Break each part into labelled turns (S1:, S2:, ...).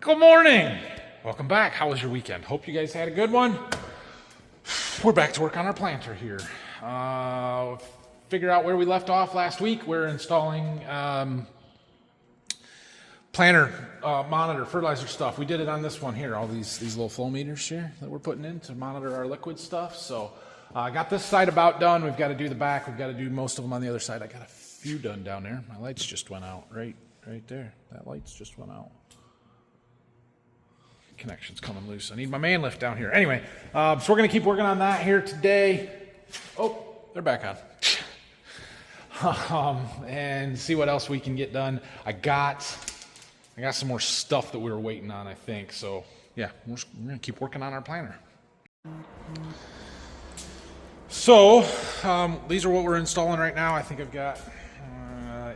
S1: Good morning. Welcome back. How was your weekend? Hope you guys had a good one. We're back to work on our planter here. Figure out where we left off last week. We're installing planter monitor fertilizer stuff. We did it on this one here. All these little flow meters here that we're putting in to monitor our liquid stuff. So I got this side about done. We've got to do the back. We've got to do most of them on the other side. I got a few done down there. My lights just went out right there. That lights just went out. Connection's coming loose. I need my man lift down here. Anyway, so we're going to keep working on that here today. Oh, they're back on. And see what else we can get done. I got some more stuff that we were waiting on, I think. So, yeah, we're going to keep working on our planter. So, these are what we're installing right now. I think I've got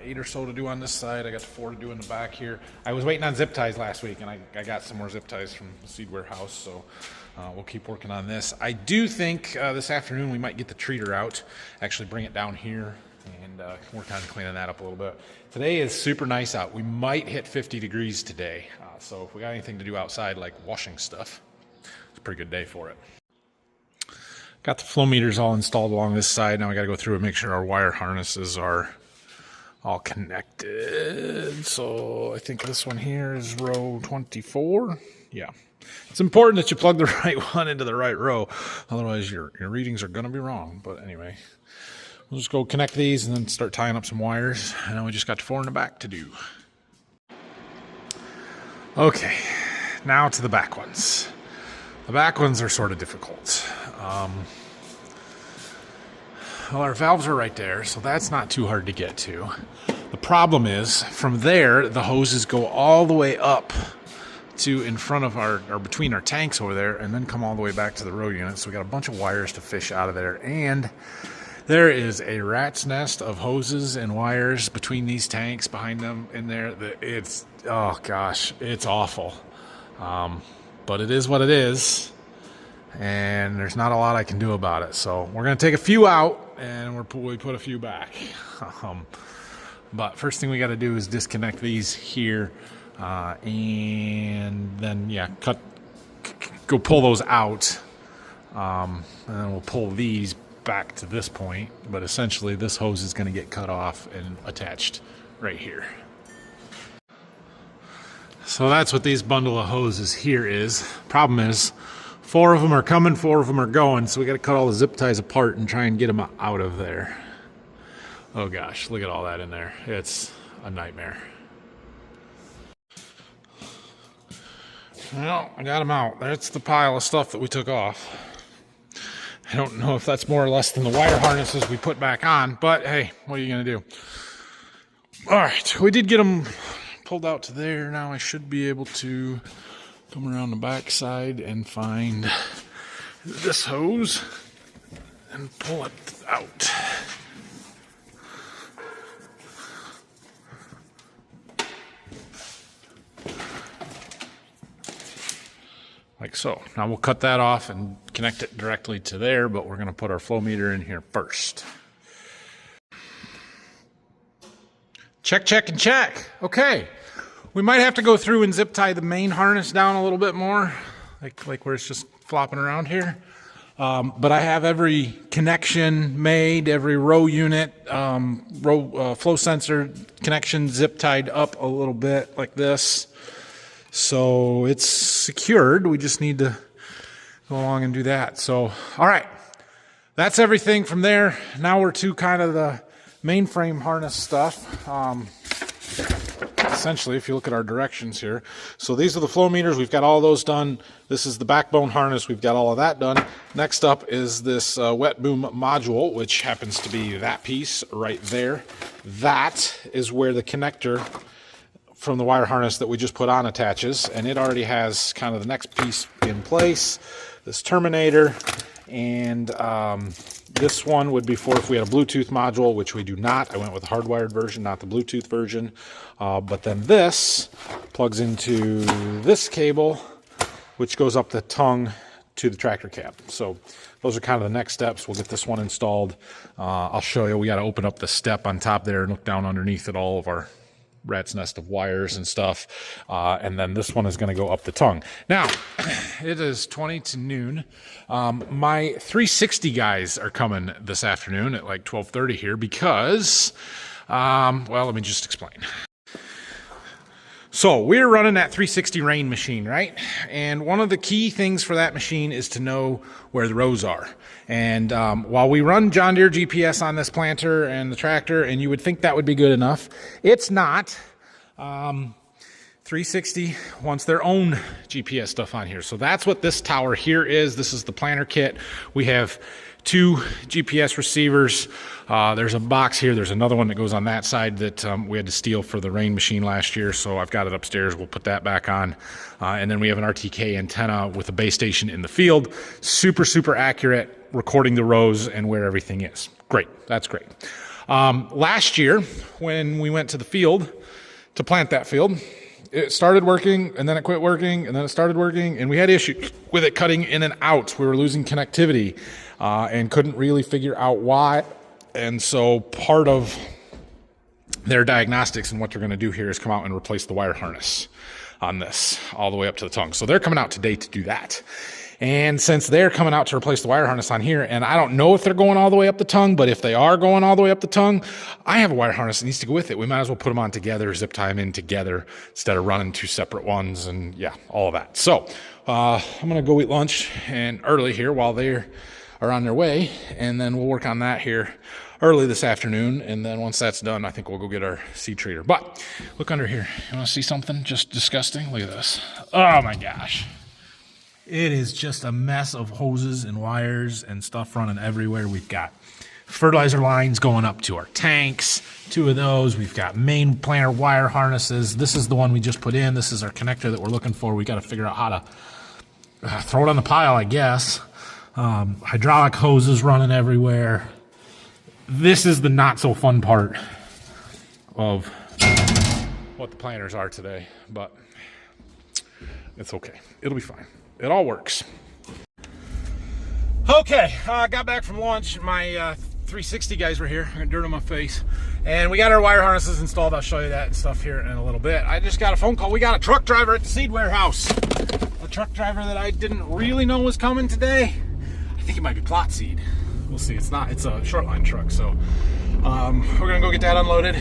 S1: 8 or so to do on this side. I got 4 to do in the back here. I was waiting on zip ties last week, and I got some more zip ties from the seed warehouse, so we'll keep working on this. I do think this afternoon we might get the treater out, actually bring it down here, and work on cleaning that up a little bit. Today is super nice out. We might hit 50 degrees today, so if we got anything to do outside, like washing stuff, it's a pretty good day for it. Got the flow meters all installed along this side. Now I got to go through and make sure our wire harnesses are all connected. So I think this one here is row 24. Yeah. It's important that you plug the right one into the right row. Otherwise your readings are going to be wrong. But anyway, we'll just go connect these and then start tying up some wires. And then we just got 4 in the back to do. Okay. Now to the back ones. The back ones are sort of difficult. Well, our valves are right there, so that's not too hard to get to. The problem is, from there, the hoses go all the way up to in front of or between our tanks over there, and then come all the way back to the row unit. So we got a bunch of wires to fish out of there, and there is a rat's nest of hoses and wires between these tanks, behind them in there. It's, oh gosh, it's awful. But it is what it is, and there's not a lot I can do about it. So we're going to take a few out, and we put a few back. But first thing we got to do is disconnect these here, and then go pull those out, and then we'll pull these back to this point. But essentially, this hose is going to get cut off and attached right here. So that's what these bundle of hoses here is. Problem is, 4 of them are coming, 4 of them are going, so we got to cut all the zip ties apart and try and get them out of there. Oh gosh, look at all that in there. It's a nightmare. Well, I got them out. That's the pile of stuff that we took off. I don't know if that's more or less than the wire harnesses we put back on, but hey, what are you going to do? All right, we did get them pulled out to there. Now I should be able to come around the back side and find this hose and pull it out. Like so. Now we'll cut that off and connect it directly to there, but we're going to put our flow meter in here first. Check, check, and check. Okay. We might have to go through and zip tie the main harness down a little bit more, like where it's just flopping around here. But I have every connection made, every row unit, flow sensor connection zip tied up a little bit like this. So it's secured. We just need to go along and do that. So, all right. That's everything from there. Now we're to kind of the mainframe harness stuff. Essentially, if you look at our directions here. So these are the flow meters. We've got all those done. This is the backbone harness. We've got all of that done. Next up is this wet boom module, which happens to be that piece right there. That is where the connector from the wire harness that we just put on attaches, and it already has kind of the next piece in place, this terminator, and this one would be for if we had a Bluetooth module, which we do not. I went with the hardwired version, not the Bluetooth version. But then this plugs into this cable, which goes up the tongue to the tractor cab. So those are kind of the next steps. We'll get this one installed. I'll show you. We got to open up the step on top there and look down underneath at all of our rat's nest of wires and stuff. And then this one is going to go up the tongue. Now, it is 20 to noon. My 360 guys are coming this afternoon at like 12:30 here because, well, let me just explain. So we're running that 360 rain machine, right? And one of the key things for that machine is to know where the rows are. And while we run John Deere GPS on this planter and the tractor, and you would think that would be good enough, it's not. 360 wants their own GPS stuff on here. So that's what this tower here is. This is the planter kit. We have 2 GPS receivers. There's a box here. There's another one that goes on that side that we had to steal for the rain machine last year. So I've got it upstairs. We'll put that back on. And then we have an RTK antenna with a base station in the field. Super, super accurate, recording the rows and where everything is. Great. That's great. Last year, when we went to the field to plant that field, it started working, and then it quit working, and then it started working, and we had issues with it cutting in and out. We were losing connectivity and couldn't really figure out why. And so part of their diagnostics and what they're going to do here is come out and replace the wire harness on this all the way up to the tongue. So they're coming out today to do that. And since they're coming out to replace the wire harness on here, and I don't know if they're going all the way up the tongue, but if they are going all the way up the tongue, I have a wire harness that needs to go with it. We might as well put them on together, zip tie them in together instead of running 2 separate ones, and yeah, all of that. So I'm going to go eat lunch and early here while they are on their way, and then we'll work on that here early this afternoon. And then once that's done, I think we'll go get our seed treater. But look under here. You want to see something just disgusting? Look at this. Oh my gosh. It is just a mess of hoses and wires and stuff running everywhere. We've got fertilizer lines going up to our tanks, 2 of those. We've got main planter wire harnesses. This is the one we just put in. This is our connector that we're looking for. We got to figure out how to throw it on the pile, I guess. Hydraulic hoses running everywhere. This is the not so fun part of what the planters are today, but it's okay. It'll be fine. It all works. Okay, I got back from lunch. My 360 guys were here. I got dirt on my face. And we got our wire harnesses installed. I'll show you that and stuff here in a little bit. I just got a phone call. We got a truck driver at the seed warehouse. A truck driver that I didn't really know was coming today. I think it might be plot seed. We'll see. It's not. It's a short line truck. So we're going to go get that unloaded.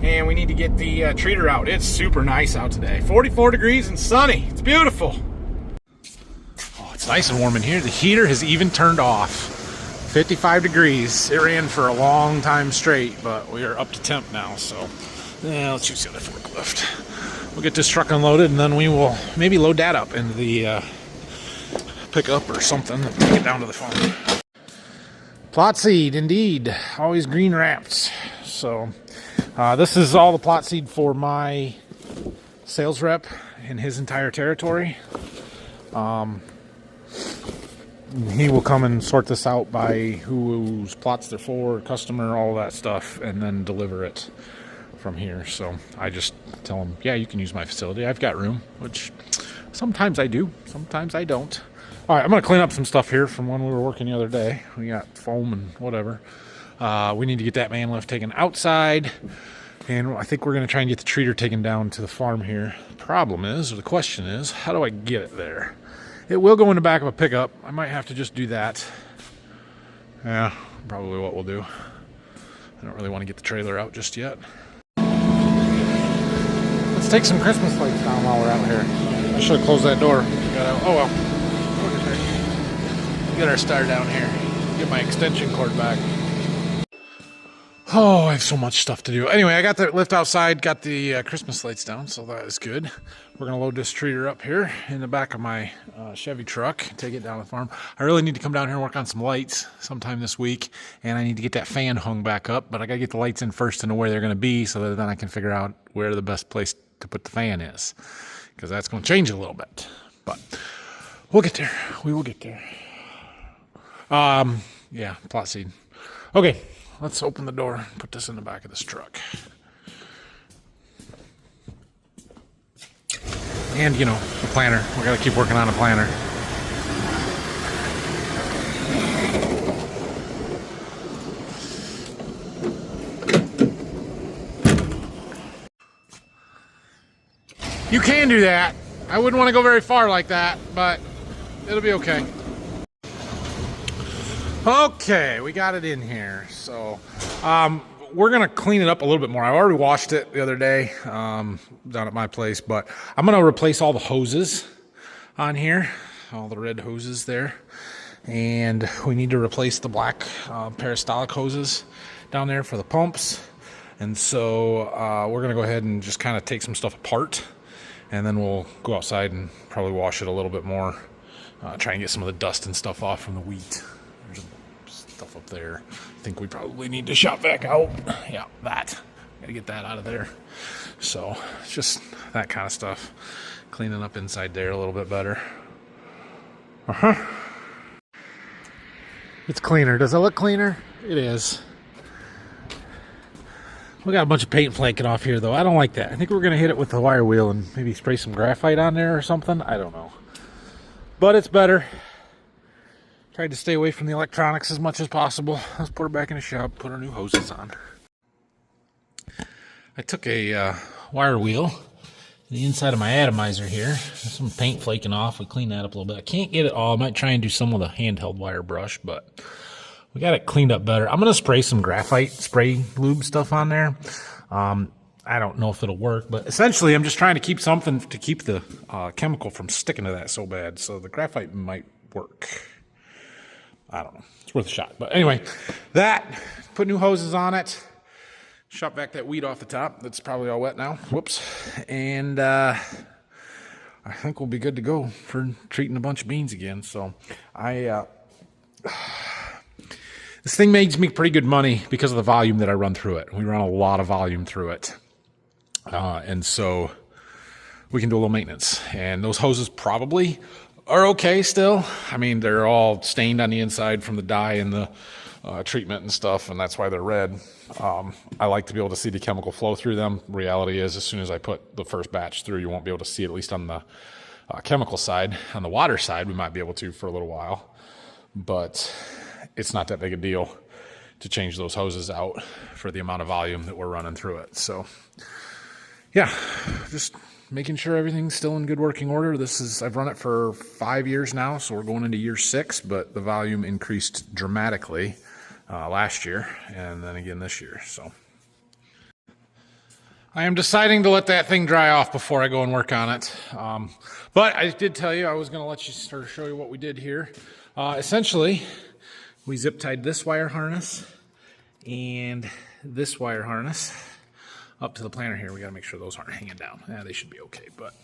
S1: And we need to get the treater out. It's super nice out today. 44 degrees and sunny. It's beautiful. It's nice and warm in here. The heater has even turned off. 55 degrees. It ran for a long time straight, but we are up to temp now, so yeah, let's use the other forklift. We'll get this truck unloaded, and then we will maybe load that up into the pickup or something and take it down to the farm. Plot seed, indeed. Always green wrapped. So this is all the plot seed for my sales rep in his entire territory. He will come and sort this out by whose plots they're for, customer, all that stuff, and then deliver it from here. So I just tell him, yeah, you can use my facility. I've got room, which sometimes I do, sometimes I don't. All right, I'm going to clean up some stuff here from when we were working the other day. We got foam and whatever. We need to get that man lift taken outside, and I think we're going to try and get the treater taken down to the farm here. The problem is, or the question is, how do I get it there? It will go in the back of a pickup. I might have to just do that. Yeah, probably what we'll do. I don't really want to get the trailer out just yet. Let's take some Christmas lights down while we're out here. I should have closed that door. Oh well. We'll get our star down here. Get my extension cord back. Oh, I have so much stuff to do. Anyway, I got the lift outside, got the Christmas lights down, so that is good. We're going to load this treater up here in the back of my Chevy truck, take it down to the farm. I really need to come down here and work on some lights sometime this week, and I need to get that fan hung back up, but I got to get the lights in first to know where they're going to be so that then I can figure out where the best place to put the fan is, because that's going to change a little bit. But we'll get there. We will get there. Yeah, plot seed. Okay. Let's open the door and put this in the back of this truck. And, you know, the planter. We got to keep working on a planter. You can do that. I wouldn't want to go very far like that, but it'll be okay. Okay, we got it in here. So we're gonna clean it up a little bit more. I already washed it the other day down at my place, but I'm gonna replace all the hoses on here, all the red hoses there, and we need to replace the black peristalic hoses down there for the pumps. And so we're gonna go ahead and just kind of take some stuff apart, and then we'll go outside and probably wash it a little bit more, try and get some of the dust and stuff off from the wheat. There's stuff up there. I think we probably need to shop back out. Yeah, that. Gotta get that out of there. So it's just that kind of stuff. Cleaning up inside there a little bit better. It's cleaner. Does it look cleaner? It is. We got a bunch of paint flaking off here, though. I don't like that. I think we're going to hit it with the wire wheel and maybe spray some graphite on there or something. I don't know. But it's better. Tried to stay away from the electronics as much as possible. Let's put her back in the shop, put our new hoses on. I took a wire wheel, the inside of my atomizer here. There's some paint flaking off. We cleaned that up a little bit. I can't get it all. I might try and do some with a handheld wire brush, but we got it cleaned up better. I'm going to spray some graphite spray lube stuff on there. I don't know if it'll work, but essentially I'm just trying to keep something to keep the chemical from sticking to that so bad. So the graphite might work. I don't know. It's worth a shot. But anyway, put new hoses on it. Shop back that weed off the top. That's probably all wet now. Whoops. And I think we'll be good to go for treating a bunch of beans again. So this thing makes me pretty good money because of the volume that I run through it. We run a lot of volume through it. And so we can do a little maintenance. And those hoses probably are okay still. I mean, they're all stained on the inside from the dye and the treatment and stuff, and that's why they're red. I like to be able to see the chemical flow through them. Reality is, as soon as I put the first batch through, you won't be able to see, at least on the chemical side. On the water side, we might be able to for a little while, but it's not that big a deal to change those hoses out for the amount of volume that we're running through it. So yeah, just making sure everything's still in good working order. I've run it for 5 years now, so we're going into year 6, but the volume increased dramatically last year and then again this year. So I am deciding to let that thing dry off before I go and work on it. But I did tell you I was going to let you start to show you what we did here. Essentially, we zip tied this wire harness and this wire harness up to the planter here. We got to make sure those aren't hanging down. Yeah, they should be okay. But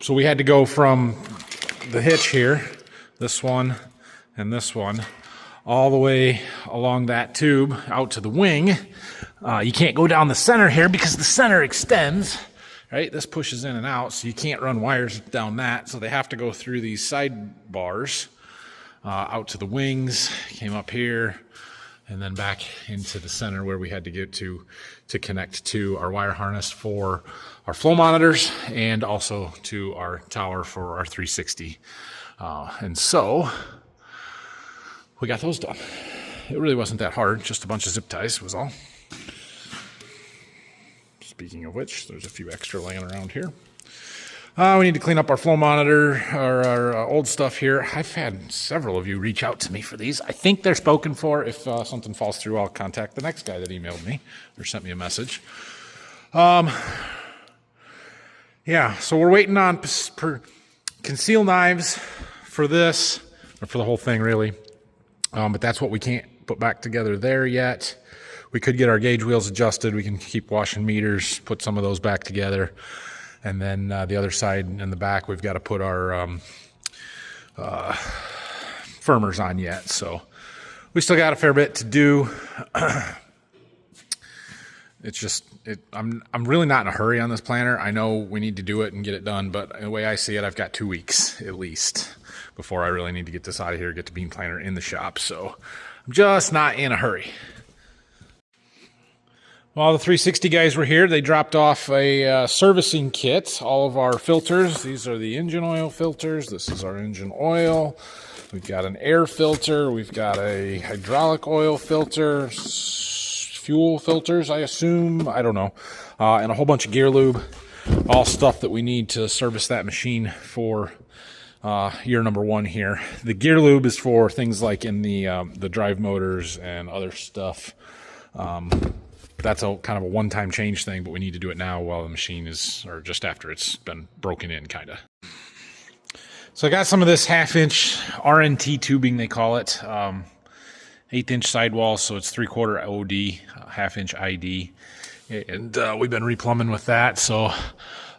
S1: so we had to go from the hitch here, this one and this one, all the way along that tube out to the wing. You can't go down the center here because the center extends, right? This pushes in and out, so you can't run wires down that. So they have to go through these side bars out to the wings, came up here, and then back into the center where we had to get to connect to our wire harness for our flow monitors and also to our tower for our 360. And so we got those done. It really wasn't that hard, just a bunch of zip ties was all. Speaking of which, there's a few extra laying around here. We need to clean up our flow monitor, our old stuff here. I've had several of you reach out to me for these. I think they're spoken for. If something falls through, I'll contact the next guy that emailed me or sent me a message. Yeah, so we're waiting on conceal knives for this, or for the whole thing really. But that's what we can't put back together there yet. We could get our gauge wheels adjusted. We can keep washing meters, put some of those back together. And then the other side in the back, we've got to put our firmers on yet. So we still got a fair bit to do. It's just, I'm really not in a hurry on this planter. I know we need to do it and get it done, but the way I see it, I've got 2 weeks at least before I really need to get this out of here, get the bean planter in the shop. So I'm just not in a hurry. While the 360 guys were here, they dropped off a servicing kit, all of our filters. These are the engine oil filters. This is our engine oil. We've got an air filter. We've got a hydraulic oil filter, fuel filters, I assume. I don't know. And a whole bunch of gear lube. all stuff that we need to service that machine for year number 1 here. The gear lube is for things like in the drive motors and other stuff. That's a kind of a one-time change thing, but we need to do it now while the machine is, or just after it's been broken in, kind of. So I got some of this 1/2-inch RNT tubing, they call it. 1/8-inch sidewall, so it's 3/4 OD, 1/2-inch ID. And we've been replumbing with that. So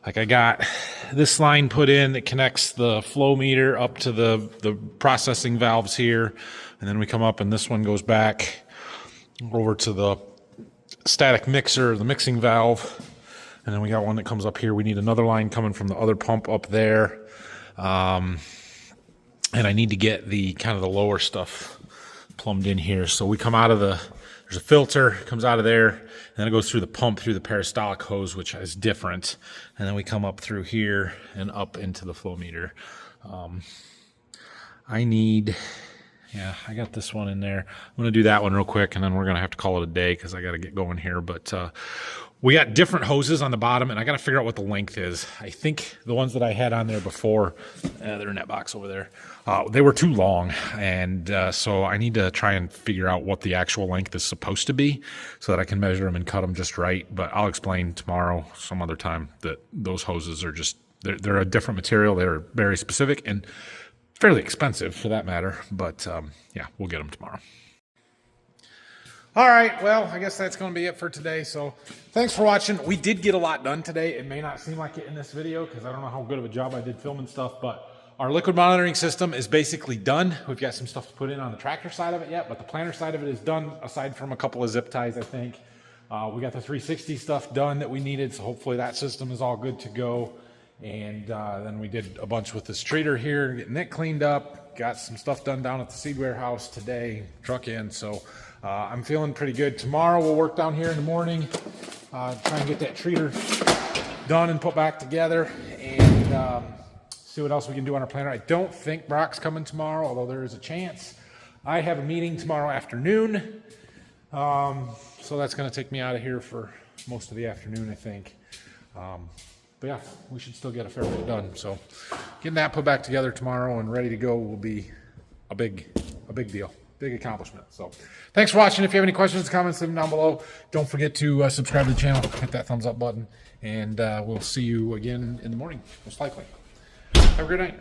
S1: like I got this line put in that connects the flow meter up to the processing valves here. And then we come up and this one goes back over to the static mixer, the mixing valve. And then we got one that comes up here. We need another line coming from the other pump up there. And I need to get the kind of the lower stuff plumbed in here. So we come out of there's a filter, comes out of there, and then it goes through the pump, through the peristaltic hose, which is different. And then we come up through here and up into the flow meter. I got this one in there. I'm going to do that one real quick, and then we're going to have to call it a day because I got to get going here. But we got different hoses on the bottom, and I got to figure out what the length is. I think the ones that I had on there before, they're in that box over there, they were too long. And so I need to try and figure out what the actual length is supposed to be so that I can measure them and cut them just right. But I'll explain tomorrow, some other time, that those hoses are just, they're a different material. They're very specific and fairly expensive for that matter. But yeah, we'll get them tomorrow. All right, well, I guess that's going to be it for today. So thanks for watching. We did get a lot done today. It may not seem like it in this video because I don't know how good of a job I did filming stuff, but our liquid monitoring system is basically done. We've got some stuff to put in on the tractor side of it yet, but the planter side of it is done, aside from a couple of zip ties, I think. We got the 360 stuff done that we needed, so hopefully that system is all good to go. And then we did a bunch with this treater here, getting it cleaned up. Got some stuff done down at the seed warehouse today, truck in, so I'm feeling pretty good. Tomorrow we'll work down here in the morning, try and get that treater done and put back together, and see what else we can do on our planter. I don't think Brock's coming tomorrow, although there is a chance. I have a meeting tomorrow afternoon, so that's going to take me out of here for most of the afternoon, I think. But yeah, we should still get a fair bit done. So getting that put back together tomorrow and ready to go will be a big deal. Big accomplishment. So thanks for watching. If you have any questions, comments, leave them down below. Don't forget to subscribe to the channel, hit that thumbs up button, and we'll see you again in the morning, most likely. Have a great night.